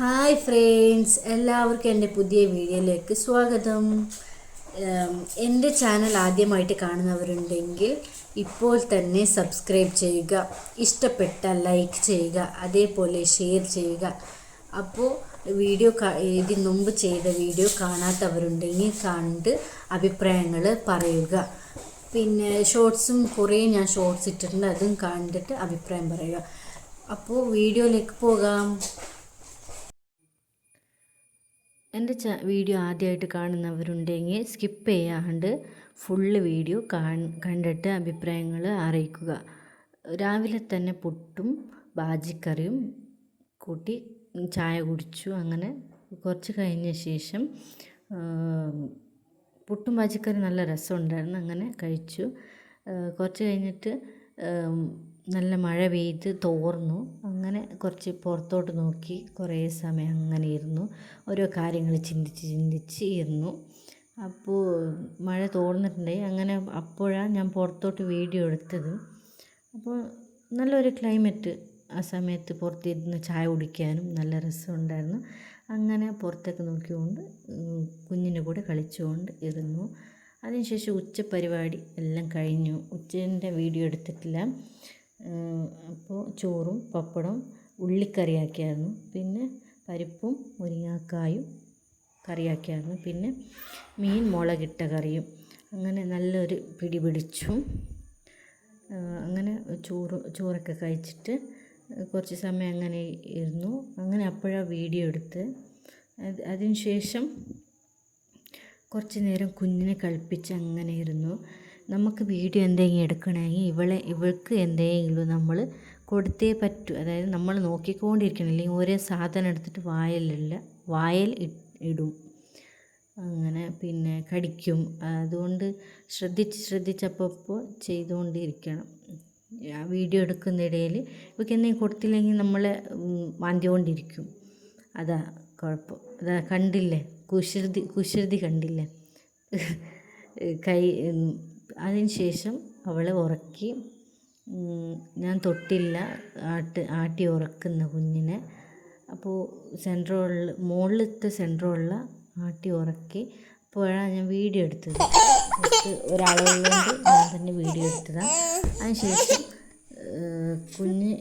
Hi friends, എല്ലാവർക്കും എൻ്റെ പുതിയ വീഡിയോയിലേക്ക് സ്വാഗതം. എൻ്റെ ചാനൽ ആദ്യമായിട്ട് കാണുന്നവരുണ്ടെങ്കിൽ ഇപ്പോൾ തന്നെ സബ്സ്ക്രൈബ് ചെയ്യുക, ഇഷ്ടപ്പെട്ട ലൈക്ക് ചെയ്യുക, അതേപോലെ ഷെയർ ചെയ്യുക. അപ്പോൾ വീഡിയോ ഇതിന് മുമ്പ് ചെയ്ത വീഡിയോ കാണാത്തവരുണ്ടെങ്കിൽ കണ്ട് അഭിപ്രായങ്ങൾ പറയുക. പിന്നെ ഷോർട്സും കുറേ ഞാൻ ഷോർട്സ് ഇട്ടിട്ടുണ്ട്, അതും കണ്ടിട്ട് അഭിപ്രായം പറയുക. അപ്പോൾ വീഡിയോയിലേക്ക് പോകാം. എൻ്റെ വീഡിയോ ആദ്യമായിട്ട് കാണുന്നവരുണ്ടെങ്കിൽ സ്കിപ്പ് ചെയ്യാണ്ട് ഫുള്ള് വീഡിയോ കണ്ടിട്ട് അഭിപ്രായങ്ങൾ അറിയിക്കുക. രാവിലെ തന്നെ പുട്ടും ബാജിക്കറിയും കൂട്ടി ചായ കുടിച്ചു. അങ്ങനെ കുറച്ച് കഴിഞ്ഞ ശേഷം പുട്ടും ബാജിക്കറി നല്ല രസമുണ്ടായിരുന്നു, അങ്ങനെ കഴിച്ചു. കുറച്ച് കഴിഞ്ഞിട്ട് നല്ല മഴ പെയ്ത് തോർന്നു. അങ്ങനെ കുറച്ച് പുറത്തോട്ട് നോക്കി കുറേ സമയം അങ്ങനെ ഇരുന്നു, ഓരോ കാര്യങ്ങൾ ചിന്തിച്ച് ഇരുന്നു. അപ്പോൾ മഴ തോർന്നിട്ടുണ്ടായി. അങ്ങനെ അപ്പോഴാണ് ഞാൻ പുറത്തോട്ട് വീഡിയോ എടുത്തത്. അപ്പോൾ നല്ലൊരു ക്ലൈമറ്റ്, ആ സമയത്ത് പുറത്തിരുന്ന് ചായ കുടിക്കാനും നല്ല രസമുണ്ടായിരുന്നു. അങ്ങനെ പുറത്തേക്ക് നോക്കിക്കൊണ്ട് കുഞ്ഞിൻ്റെ കൂടെ കളിച്ചുകൊണ്ട് ഇരുന്നു. അതിനുശേഷം ഉച്ചപരിപാടി എല്ലാം കഴിഞ്ഞു. ഉച്ചേൻ്റെ വീഡിയോ എടുത്തിട്ടില്ല. അപ്പോൾ ചോറും പപ്പടം ഉള്ളിക്കറിയാക്കിയായിരുന്നു, പിന്നെ പരിപ്പും മുരിങ്ങാക്കായും കറിയാക്കിയായിരുന്നു, പിന്നെ മീൻ മുളകിട്ട കറിയും. അങ്ങനെ നല്ലൊരു പിടി പിടിച്ചു. അങ്ങനെ ചോറൊക്കെ കഴിച്ചിട്ട് കുറച്ച് സമയം അങ്ങനെ ഇരുന്നു. അങ്ങനെ അപ്പോഴാണ് വീഡിയോ എടുത്ത്. അതിനുശേഷം കുറച്ച് നേരം കുഞ്ഞിനെ കളിപ്പിച്ച് അങ്ങനെ ഇരുന്നു. നമുക്ക് വീഡിയോ എന്തെങ്കിലും എടുക്കണമെങ്കിൽ ഇവൾക്ക് എന്തെങ്കിലും നമ്മൾ കൊടുത്തേ പറ്റൂ. അതായത് നമ്മൾ നോക്കിക്കൊണ്ടിരിക്കണം, അല്ലെങ്കിൽ ഒരേ സാധനം എടുത്തിട്ട് വായിൽ ഇടും, അങ്ങനെ പിന്നെ കടിക്കും. അതുകൊണ്ട് ശ്രദ്ധിച്ചപ്പോൾ ചെയ്തുകൊണ്ടിരിക്കണം. വീഡിയോ എടുക്കുന്നിടയിൽ ഇവൾക്ക് എന്തെങ്കിലും കൊടുത്തില്ലെങ്കിൽ നമ്മളെ മാന്തിക്കൊണ്ടിരിക്കും. അതാ കുഴപ്പം. അതാ കണ്ടില്ലേ, കുസൃതി കണ്ടില്ലേ. അതിന് ശേഷം അവളെ ഉറക്കി. ഞാൻ തൊട്ടില്ല, ആട്ടി ഉറക്കുന്ന കുഞ്ഞിനെ. അപ്പോൾ മുകളിലത്തെ സെൻട്രോളിൽ ആട്ടി ഉറക്കി. അപ്പോഴാണ് ഞാൻ വീഡിയോ എടുത്തത്. ഒരാളുകൊണ്ട് ഞാൻ തന്നെ വീഡിയോ എടുത്തതാണ്. അതിനുശേഷം കുഞ്ഞിനെ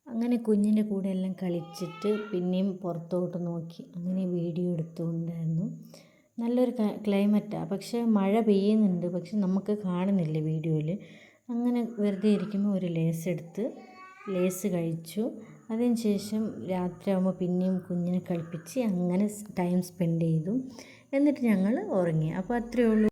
അങ്ങനെ കുഞ്ഞിൻ്റെ കൂടെ എല്ലാം കളിച്ചിട്ട് പിന്നെയും പുറത്തോട്ട് നോക്കി അങ്ങനെ വീഡിയോ എടുത്തുകൊണ്ടായിരുന്നു. നല്ലൊരു ക്ലൈമറ്റാണ്, പക്ഷേ മഴ പെയ്യുന്നുണ്ട്, പക്ഷെ നമുക്ക് കാണുന്നില്ല വീഡിയോയിൽ. അങ്ങനെ വെറുതെ ഇരിക്കുമ്പോൾ ഒരു ലേസ് കഴിച്ചു. അതിന് ശേഷം രാത്രിയാകുമ്പോൾ പിന്നെയും കുഞ്ഞിനെ കളിപ്പിച്ച് അങ്ങനെ ടൈം സ്പെൻഡ് ചെയ്തു. എന്നിട്ട് ഞങ്ങൾ ഉറങ്ങി. അപ്പോൾ അത്രയേ ഉള്ളൂ.